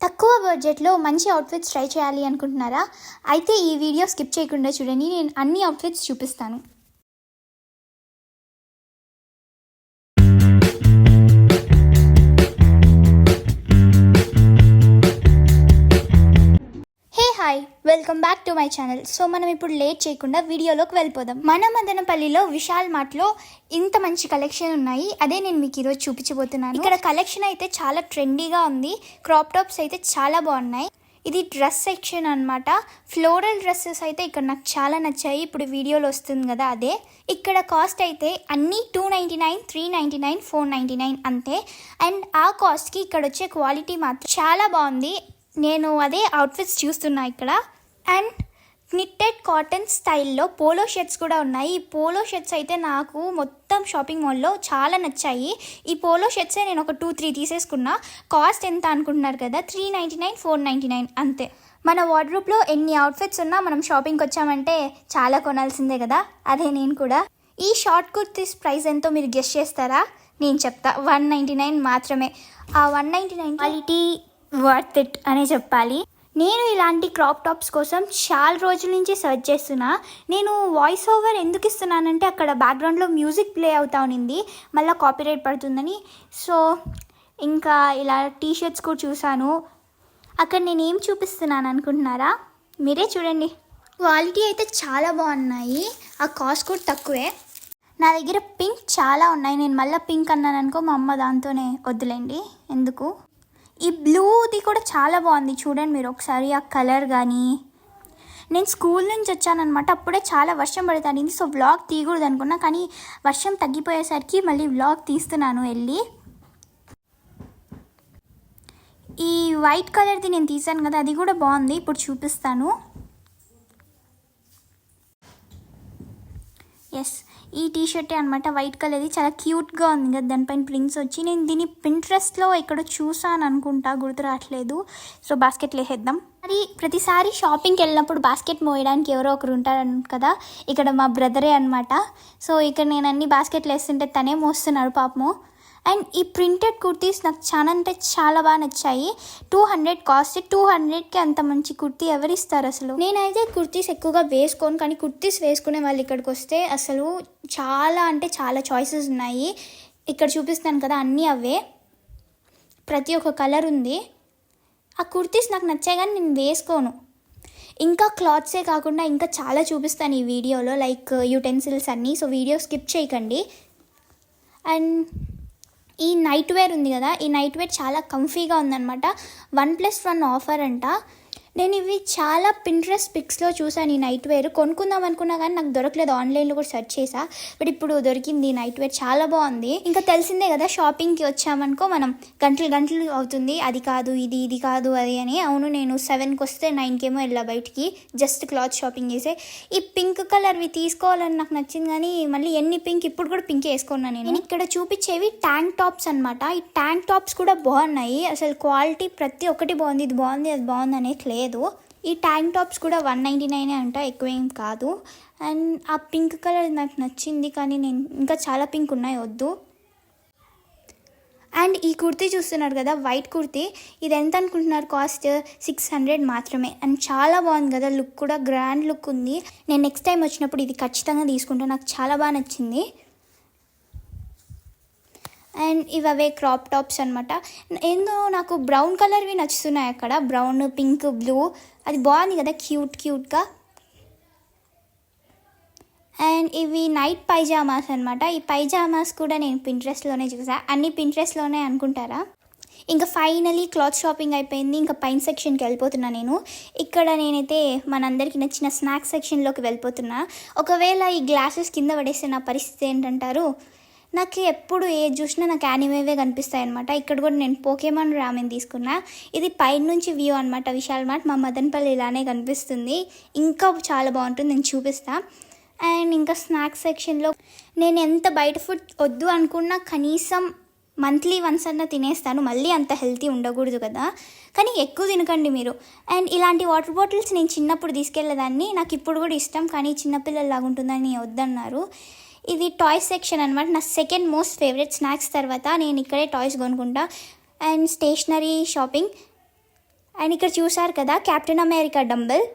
తక్కువ బడ్జెట్లో మంచి అవుట్ఫిట్స్ ట్రై చేయాలి అనుకుంటున్నారా? అయితే ఈ వీడియో స్కిప్ చేయకుండా చూడండి. నేను అన్ని అవుట్ఫిట్స్ చూపిస్తాను. Hi, welcome back to my channel. So మనం ఇప్పుడు లేట్ చేయకుండా వీడియోలోకి వెళ్ళిపోదాం. మన మదనపల్లిలో విశాల్ మార్ట్లో ఇంత మంచి కలెక్షన్ ఉన్నాయి. అదే నేను మీకు ఈరోజు చూపించబోతున్నాను. ఇక్కడ కలెక్షన్ అయితే చాలా ట్రెండీగా ఉంది. క్రాప్ టాప్స్ అయితే చాలా బాగున్నాయి. ఇది డ్రెస్ సెక్షన్ అనమాట. ఫ్లోరల్ డ్రెస్సెస్ అయితే ఇక్కడ నాకు చాలా నచ్చాయి. ఇప్పుడు వీడియోలో వస్తుంది కదా అదే. ఇక్కడ కాస్ట్ అయితే అన్నీ $299, $399, $499 అంతే. అండ్ ఆ కాస్ట్కి ఇక్కడ వచ్చే క్వాలిటీ మాత్రం చాలా బాగుంది. నేను అదే అవుట్ఫిట్స్ చూస్తున్నా ఇక్కడ. అండ్ knitted కాటన్ స్టైల్లో పోలో షర్ట్స్ కూడా ఉన్నాయి. ఈ పోలో షర్ట్స్ అయితే నాకు మొత్తం షాపింగ్ మాల్లో చాలా నచ్చాయి. ఈ పోలో షర్ట్సే నేను ఒక 2-3 తీసేసుకున్నా. కాస్ట్ ఎంత అనుకుంటున్నారు కదా, $399, $499 అంతే. మన వార్డ్రోబ్లో ఎన్ని అవుట్ఫిట్స్ ఉన్నా మనం షాపింగ్కి వచ్చామంటే చాలా కొనాల్సిందే కదా, అదే నేను కూడా. ఈ షార్ట్ కుర్తీస్ ప్రైస్ ఎంతో మీరు గెస్ చేస్తారా? నేను చెప్తా, $199 మాత్రమే. ఆ $199 క్వాలిటీ వర్త్ ఇట్ అనే చెప్పాలి. నేను ఇలాంటి క్రాప్ టాప్స్ కోసం చాలా రోజుల నుంచి సర్చ్ చేస్తున్నా. నేను వాయిస్ ఓవర్ ఎందుకు ఇస్తున్నానంటే అక్కడ బ్యాక్గ్రౌండ్లో మ్యూజిక్ ప్లే అవుతా ఉన్నింది, మళ్ళీ కాపీరైట్ పడుతుందని. సో ఇంకా ఇలా టీషర్ట్స్ కూడా చూసాను. అక్కడ నేను ఏం చూపిస్తున్నాను అనుకుంటున్నారా? మీరే చూడండి. క్వాలిటీ అయితే చాలా బాగున్నాయి. ఆ కాస్ట్ కూడా తక్కువే. నా దగ్గర పింక్ చాలా ఉన్నాయి. నేను మళ్ళీ పింక్ అన్నాను అనుకో, మా అమ్మ దాంతోనే వద్దులేండి ఎందుకు. ఈ బ్లూది కూడా చాలా బాగుంది చూడండి మీరు ఒకసారి. ఆ కలర్ కానీ, నేను స్కూల్ నుంచి వచ్చానమాట, అప్పుడే చాలా వర్షం పడుతుంది. సో వ్లాగ్ తీయకూడదు అనుకున్నా, కానీ వర్షం తగ్గిపోయేసరికి మళ్ళీ వ్లాగ్ తీస్తున్నాను వెళ్ళి. ఈ వైట్ కలర్ది నేను తీసాను కదా, అది కూడా బాగుంది, ఇప్పుడు చూపిస్తాను. ఎస్, ఈ టీషర్టే అనమాట, వైట్ కలర్ది. చాలా క్యూట్గా ఉంది కదా, దానిపైన ప్రింట్స్ వచ్చి. నేను దీన్ని పింట్రెస్ట్లో ఇక్కడ చూసాను అనుకుంటా, గుర్తు రావట్లేదు. సో బాస్కెట్లో వేసేద్దాం. మరి ప్రతిసారి షాపింగ్కి వెళ్ళినప్పుడు బాస్కెట్ మోయడానికి ఎవరో ఒకరు ఉంటారు కదా, ఇక్కడ మా బ్రదరే అనమాట. సో ఇక్కడ నేను అన్ని బాస్కెట్లు వేస్తుంటే తనే మోస్తున్నాడు పాపము. అండ్ ఈ ప్రింటెడ్ కుర్తీస్ నాకు చాలా అంటే చాలా బాగా నచ్చాయి. 200 కాస్ట్. 200కి అంత మంచి కుర్తీ ఎవరిస్తారు అసలు? నేనైతే కుర్తీస్ ఎక్కువగా వేసుకోను, కానీ కుర్తీస్ వేసుకునే వాళ్ళు ఇక్కడికి వస్తే అసలు చాలా అంటే చాలా చాయిసెస్ ఉన్నాయి. ఇక్కడ చూపిస్తాను కదా అన్నీ అవే, ప్రతి ఒక్క కలర్ ఉంది. ఆ కుర్తీస్ నాకు నచ్చాయి కానీ నేను వేసుకోను. ఇంకా క్లాత్సే కాకుండా ఇంకా చాలా చూపిస్తాను ఈ వీడియోలో, లైక్ యూటెన్సిల్స్ అన్నీ. సో వీడియో స్కిప్ చేయకండి. అండ్ ఈ నైట్ వేర్ ఉంది కదా, ఈ నైట్ వేర్ చాలా కంఫీగా ఉందన్నమాట. 1+1 ఆఫర్ అంట. నేను ఇవి చాలా పింట్రెస్ట్ పిక్స్లో చూసాను. ఈ నైట్ వేర్ కొనుక్కుందాం అనుకున్నా కానీ నాకు దొరకలేదు. ఆన్లైన్లో కూడా సెర్చ్ చేసా, బట్ ఇప్పుడు దొరికింది. నైట్ వేర్ చాలా బాగుంది. ఇంకా తెలిసిందే కదా, షాపింగ్కి వచ్చామనుకో మనం గంటలు అవుతుంది. అది కాదు ఇది, ఇది కాదు అది అని. అవును, నేను 7కి వస్తే 9కేమో వెళ్ళా బయటికి, జస్ట్ క్లాత్ షాపింగ్ చేసే. ఈ పింక్ కలర్వి తీసుకోవాలని నాకు నచ్చింది, కానీ మళ్ళీ ఎన్ని పింక్, ఇప్పుడు కూడా పింక్ వేసుకున్నాను నేను. ఇక్కడ చూపించేవి ట్యాంక్ టాప్స్ అనమాట. ఈ ట్యాంక్ టాప్స్ కూడా బాగున్నాయి. అసలు క్వాలిటీ ప్రతి ఒక్కటి బాగుంది. ఇది బాగుంది, అది బాగుంది అనేది లేదు. ఈ ట్యాంక్ టాప్స్ కూడా $199 అంట, ఎక్కువేం కాదు. అండ్ ఆ పింక్ కలర్ నాకు నచ్చింది, కానీ నేను ఇంకా చాలా పింక్ ఉన్నాయి, వద్దు. అండ్ ఈ కుర్తీ చూస్తున్నారు కదా, వైట్ కుర్తీ. ఇది ఎంత అనుకుంటున్నారు? కాస్ట్ $600 మాత్రమే. అండ్ చాలా బాగుంది కదా, లుక్ కూడా గ్రాండ్ లుక్ ఉంది. నేను నెక్స్ట్ టైం వచ్చినప్పుడు ఇది ఖచ్చితంగా తీసుకుంటాను, నాకు చాలా బాగా నచ్చింది. అండ్ ఇవి అవే క్రాప్ టాప్స్ అనమాట. ఏందో నాకు బ్రౌన్ కలర్వి నచ్చుతున్నాయి అక్కడ, బ్రౌన్, పింక్, బ్లూ. అది బాగుంది కదా, క్యూట్గా. అండ్ ఇవి నైట్ పైజామాస్ అనమాట. ఈ పైజామాస్ కూడా నేను పింట్రెస్ట్లోనే చూసా. అన్ని పింట్రెస్ట్లోనే అనుకుంటారా? ఇంకా ఫైనలీ క్లాత్ షాపింగ్ అయిపోయింది. ఇంకా పైన సెక్షన్కి వెళ్ళిపోతున్నా నేను. ఇక్కడ నేనైతే మనందరికీ నచ్చిన స్నాక్స్ సెక్షన్లోకి వెళ్ళిపోతున్నా. ఒకవేళ ఈ గ్లాసెస్ కింద పడేస్తే నా పరిస్థితి ఏంటంటారు? నాకు ఎప్పుడు ఏది చూసినా నాకు యానిమేవే కనిపిస్తాయి అనమాట. ఇక్కడ కూడా నేను పోకేమాన్ రామెన్ తీసుకున్నా. ఇది పైనుంచి వ్యూ అనమాట, విశాల్ మార్ట్. మా మదనపల్లి ఇలానే కనిపిస్తుంది. ఇంకా చాలా బాగుంటుంది, నేను చూపిస్తా. అండ్ ఇంకా స్నాక్స్ సెక్షన్లో నేను ఎంత బయట ఫుడ్ వద్దు అనుకున్నా కనీసం మంత్లీ వన్స్ అన్న తినేస్తాను. మళ్ళీ అంత హెల్తీ ఉండకూడదు కదా, కానీ ఎక్కువ తినకండి మీరు. అండ్ ఇలాంటి వాటర్ బాటిల్స్ నేను చిన్నప్పుడు తీసుకెళ్ళేదాన్ని, నాకు ఇప్పుడు కూడా ఇష్టం, కానీ చిన్నపిల్లలాగా ఉంటుందని వద్దన్నారు. ఇది టాయ్స్ సెక్షన్ అనమాట. నా సెకండ్ మోస్ట్ ఫేవరెట్. స్నాక్స్ తర్వాత నేను ఇక్కడే టాయ్స్ కొనుక్కుంటా. And stationery shopping. అండ్ ఇక్కడ చూసారు కదా కెప్టెన్ అమెరికా డంబెల్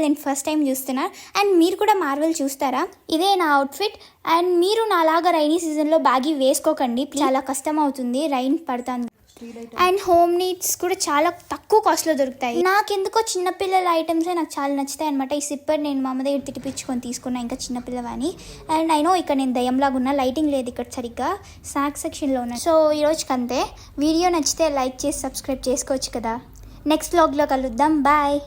నేను ఫస్ట్ టైం చూస్తున్నా. అండ్ మీరు కూడా మార్వెల్ చూస్తారా? ఇదే నా అవుట్ఫిట్. అండ్ మీరు నాలాగా రైనీ సీజన్లో బ్యాగీ వేసుకోకండి, చాలా కష్టం అవుతుంది, రైన్ పడుతుంది. అండ్ హోమ్ నీడ్స్ కూడా చాలా తక్కువ కాస్ట్లో దొరుకుతాయి. నాకెందుకో చిన్నపిల్లల ఐటమ్సే నాకు చాలా నచ్చుతాయి అనమాట. ఈ సిప్పర్ నేను మా అమ్మ దగ్గర తిట్టిపించుకొని తీసుకున్నా, ఇంకా చిన్నపిల్లవని. అండ్ ఐ నో ఇక్కడ నేను దయ్యంలాగా ఉన్నా, లైటింగ్ లేదు ఇక్కడ సరిగ్గా, స్నాక్స్ సెక్షన్లో ఉన్నా. సో ఈరోజుకి అంతే. వీడియో నచ్చితే లైక్ చేసి సబ్స్క్రైబ్ చేసుకోవచ్చు కదా. నెక్స్ట్ వ్లాగ్లో కలుద్దాం. బాయ్.